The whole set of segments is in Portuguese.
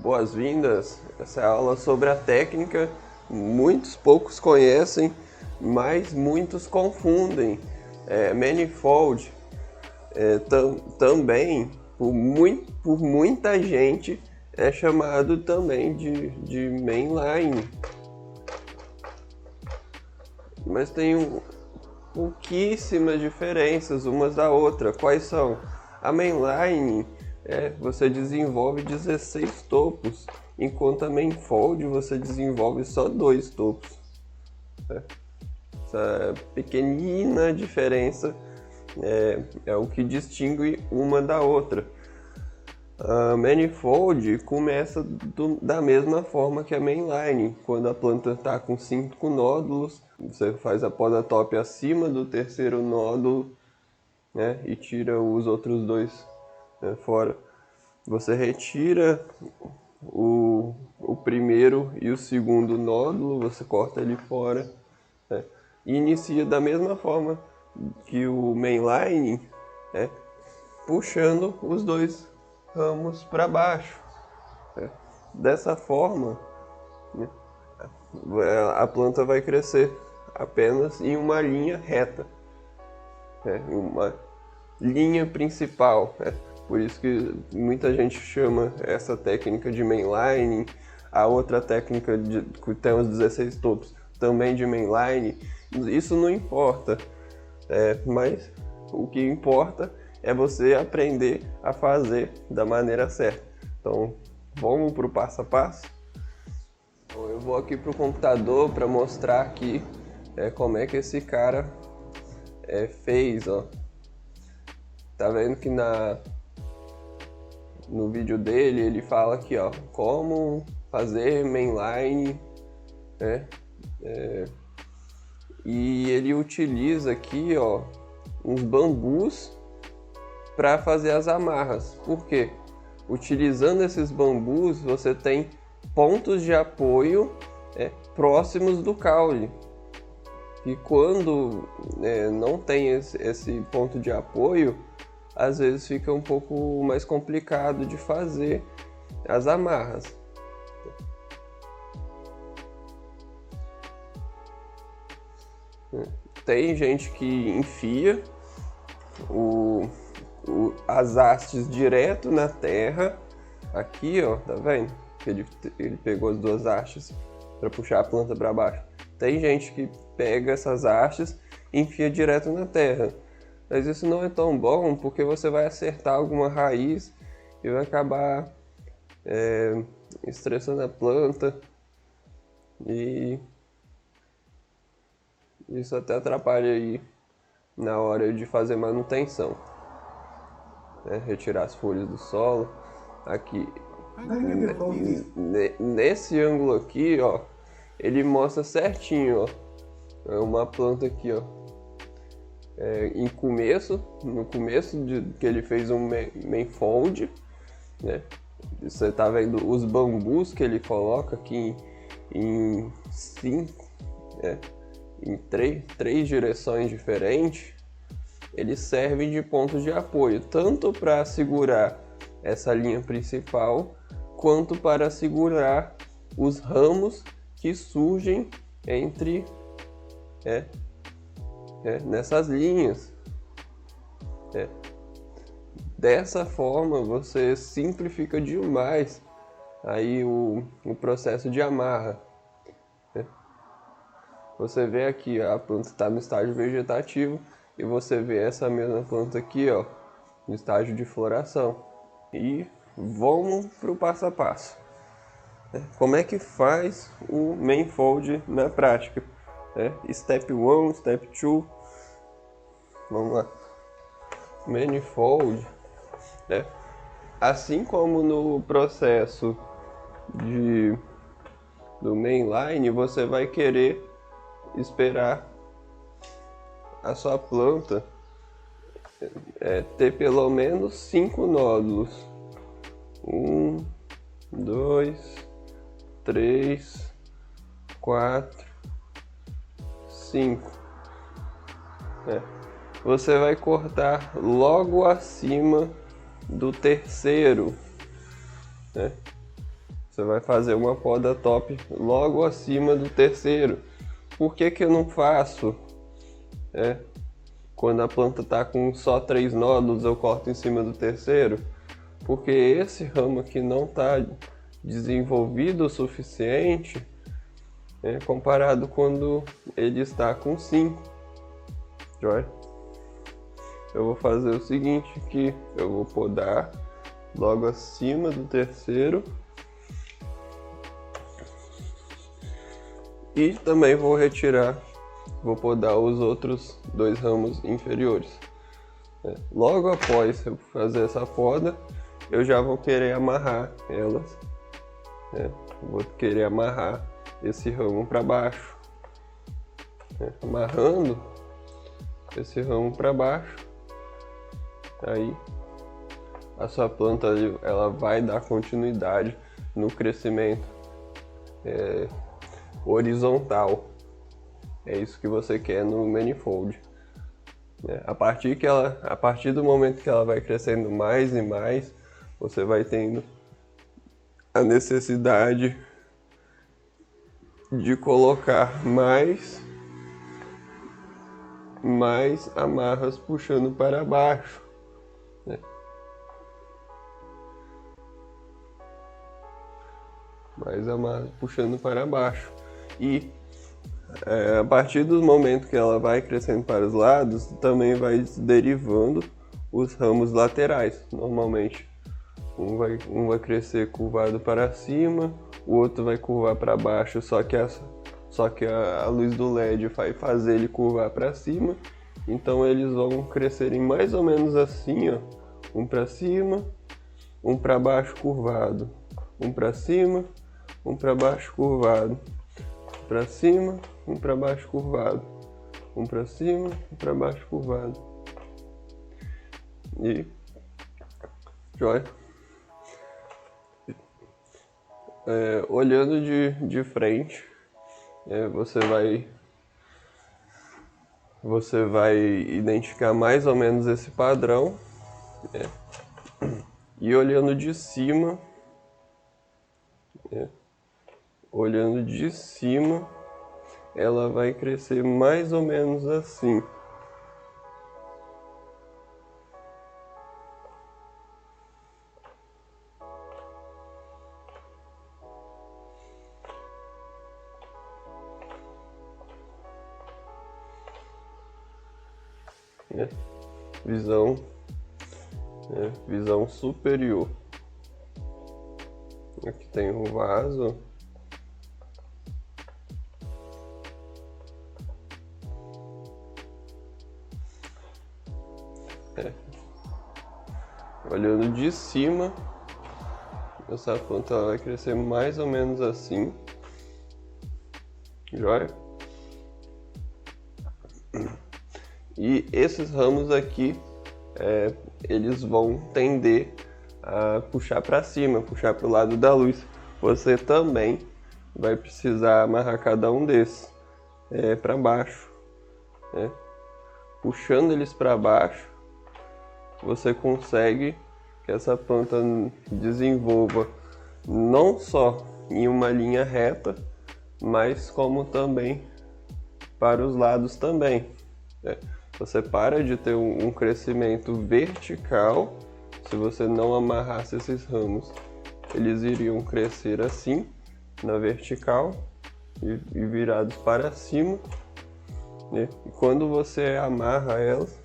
boas-vindas. Essa é a aula sobre a técnica. Poucos conhecem, mas muitos confundem. Manifold também, por muita gente, é chamado também de mainline. Mas tem pouquíssimas diferenças umas da outra. Quais são? A mainline você desenvolve 16 topos, enquanto a manifold você desenvolve só 2 topos. Essa pequenina diferença é o que distingue uma da outra. A manifold começa da mesma forma que a mainline. Quando a planta está com 5 nódulos, você faz a poda-top acima do terceiro nódulo, e tira os outros 2 fora. Você retira o primeiro e o segundo nódulo, você corta ele fora, e inicia da mesma forma que o mainline, puxando os 2 ramos para baixo. Dessa forma, a planta vai crescer apenas em uma linha reta, uma linha principal. Por isso que muita gente chama essa técnica de mainline, a outra técnica que tem os 16 topos também de mainline. Isso não importa, mas o que importa é você aprender a fazer da maneira certa. Então, vamos para o passo a passo? Então, eu vou aqui para o computador para mostrar aqui como é que esse cara fez. Ó. Tá vendo que no vídeo dele ele fala aqui, ó, como fazer mainline, e ele utiliza aqui, ó, uns bambus para fazer as amarras. Por quê? Utilizando esses bambus, você tem pontos de apoio próximos do caule. E quando não tem esse ponto de apoio, às vezes fica um pouco mais complicado de fazer as amarras. Tem gente que enfia as hastes direto na terra. Aqui, ó, tá vendo? Ele pegou as 2 hastes para puxar a planta para baixo. Tem gente que pega essas hastes e enfia direto na terra. Mas isso não é tão bom, porque você vai acertar alguma raiz e vai acabar estressando a planta. E isso até atrapalha aí na hora de fazer manutenção. Retirar as folhas do solo. Aqui, nesse ângulo aqui, ó, ele mostra certinho, ó, uma planta aqui, ó, no começo que ele fez um manifold, Você tá vendo os bambus que ele coloca aqui em 5, em 3 direções diferentes. Eles servem de pontos de apoio, tanto para segurar essa linha principal, quanto para segurar os ramos que surgem entre nessas linhas. Dessa forma você simplifica demais aí o processo de amarra. Você vê aqui, a planta está no estágio vegetativo, e você vê essa mesma planta aqui, ó, no estágio de floração. E vamos para o passo a passo. Como é que faz o manifold na prática? Step 1, Step 2. Vamos lá. Manifold, assim como no processo do mainline, você vai querer esperar a sua planta ter pelo menos 5 nódulos. 1, 2, 3, 4, 5. Você vai cortar logo acima do terceiro, Você vai fazer uma poda top logo acima do terceiro. Por que que eu não faço? Quando a planta está com só 3 nódulos, eu corto em cima do terceiro? Porque esse ramo aqui não está desenvolvido o suficiente, comparado quando ele está com 5. Joia? Eu vou fazer o seguinte aqui, eu vou podar logo acima do terceiro e também vou podar os outros 2 ramos inferiores. Logo após eu fazer essa poda, eu já vou querer amarrar elas. Vou querer amarrar esse ramo para baixo. Amarrando esse ramo para baixo, aí a sua planta ela vai dar continuidade no crescimento horizontal. É isso que você quer no manifold. A partir do momento que ela vai crescendo mais e mais, você vai tendo a necessidade de colocar mais amarras puxando para baixo. Mais amarras puxando para baixo. E a partir do momento que ela vai crescendo para os lados, também vai derivando os ramos laterais. Normalmente um vai crescer curvado para cima, o outro vai curvar para baixo, só que a luz do LED vai fazer ele curvar para cima. Então eles vão crescerem mais ou menos assim, ó, um para cima, um para baixo curvado, um para cima, um para baixo curvado, para cima, um para baixo curvado, um para cima, um para baixo curvado. E joia. Olhando de frente, você vai identificar mais ou menos esse padrão, e olhando de cima, ela vai crescer mais ou menos assim. Visão superior. Aqui tem um vaso. Olhando de cima, essa planta vai crescer mais ou menos assim. Joia? E esses ramos aqui, eles vão tender a puxar para cima, puxar para o lado da luz. Você também vai precisar amarrar cada um desses para baixo. Puxando eles para baixo, você consegue que essa planta desenvolva não só em uma linha reta, mas como também para os lados também. Você para de ter um crescimento vertical se você não amarrasse esses ramos. Eles iriam crescer assim, na vertical, e virados para cima. E quando você amarra elas,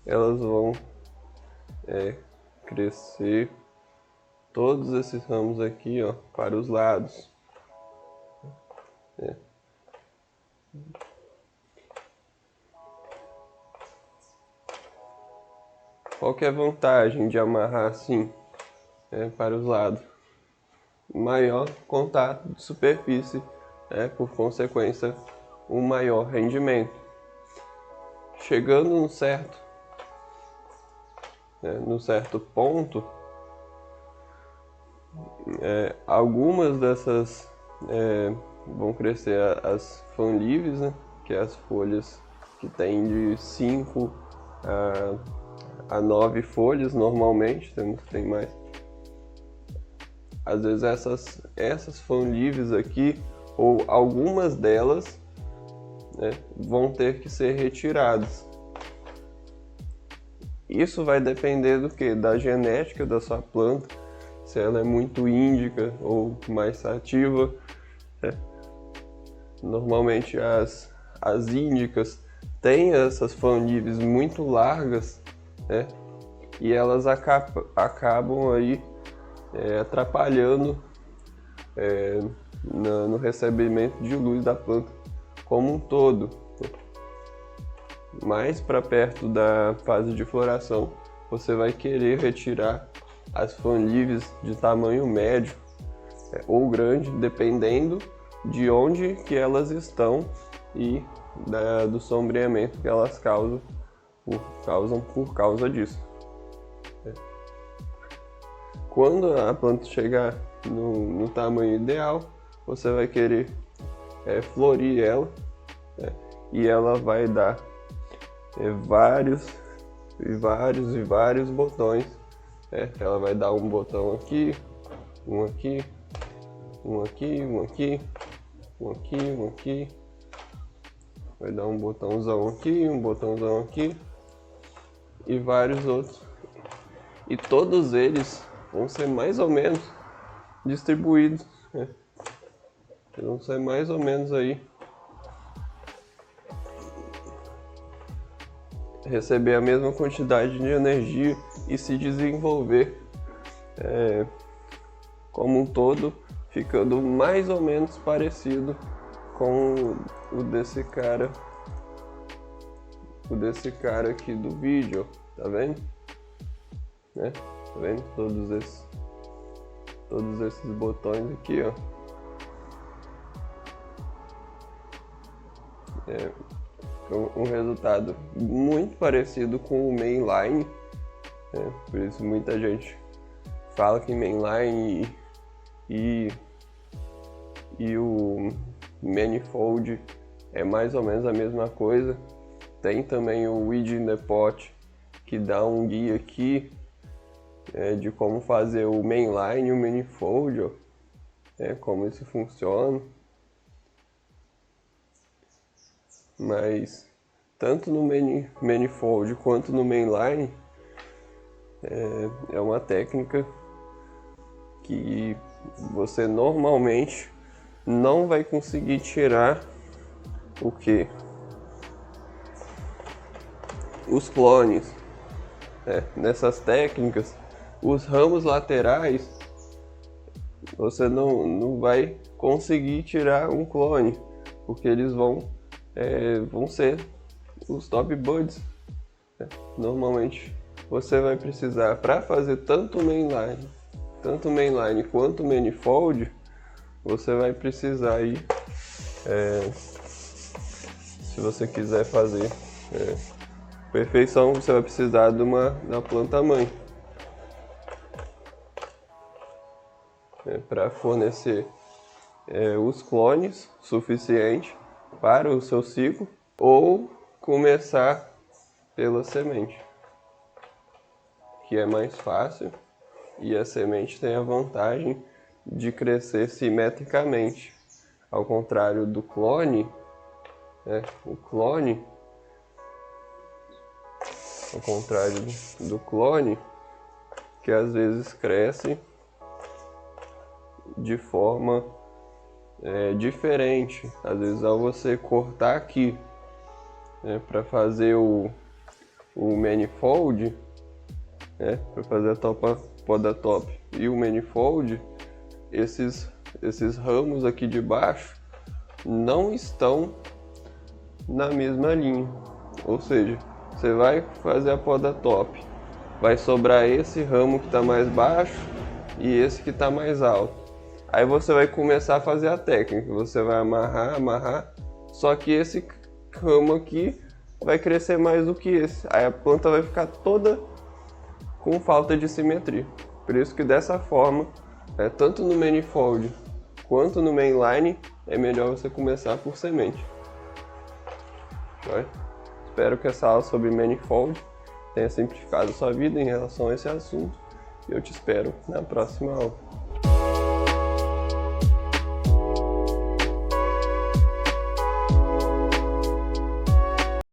elas vão crescer todos esses ramos aqui, ó, para os lados. Qual que é a vantagem de amarrar assim para os lados? Maior contato de superfície, por consequência, um maior rendimento. Chegando num certo ponto, algumas vão crescer as fan leaves, né? Que é as folhas que tem de 5 a 9 folhas normalmente, tem mais. Às vezes essas fan leaves aqui, ou algumas delas, né, vão ter que ser retiradas. Isso vai depender do que? Da genética da sua planta, se ela é muito índica ou mais sativa. Normalmente as índicas têm essas fan leaves muito largas, né, e elas acabam aí atrapalhando no recebimento de luz da planta como um todo. Mais para perto da fase de floração, você vai querer retirar as fan leaves de tamanho médio ou grande, dependendo de onde que elas estão e do sombreamento que elas causam por causa disso. Quando a planta chegar no tamanho ideal, você vai querer florir ela, e ela vai dar vários botões. Ela vai dar um botão aqui, um aqui, um aqui, um aqui, um aqui, um aqui. Vai dar um botãozão aqui, um botãozão aqui e vários outros. E todos eles vão ser mais ou menos distribuídos, né? Eles vão ser mais ou menos aí receber a mesma quantidade de energia e se desenvolver como um todo, ficando mais ou menos parecido com o desse cara aqui do vídeo, tá vendo? Tá vendo todos esses botões aqui, ó. Um resultado muito parecido com o mainline, por isso muita gente fala que mainline e o manifold é mais ou menos a mesma coisa. Tem também o Weed in the Pot, que dá um guia aqui de como fazer o mainline e o manifold, ó, como isso funciona. Mas tanto no manifold quanto no mainline é uma técnica que você normalmente não vai conseguir tirar o que? Os clones. Nessas técnicas, os ramos laterais você não vai conseguir tirar um clone, porque eles vão ser os top buds. Normalmente você vai precisar, para fazer tanto mainline quanto manifold, você vai precisar aí, se você quiser fazer perfeição, você vai precisar da planta mãe para fornecer os clones suficientes para o seu ciclo, ou começar pela semente, que é mais fácil, e a semente tem a vantagem de crescer simetricamente, ao contrário do clone. O clone, ao contrário do clone, que às vezes cresce de forma diferente. Às vezes, ao você cortar aqui para fazer o manifold, para fazer a poda top e o manifold, esses ramos aqui de baixo não estão na mesma linha. Ou seja, você vai fazer a poda top, vai sobrar esse ramo que está mais baixo e esse que está mais alto. Aí você vai começar a fazer a técnica, você vai amarrar, só que esse ramo aqui vai crescer mais do que esse. Aí a planta vai ficar toda com falta de simetria. Por isso que dessa forma, tanto no manifold quanto no mainline, é melhor você começar por semente. Joia? Espero que essa aula sobre Manifold tenha simplificado sua vida em relação a esse assunto. Eu te espero na próxima aula.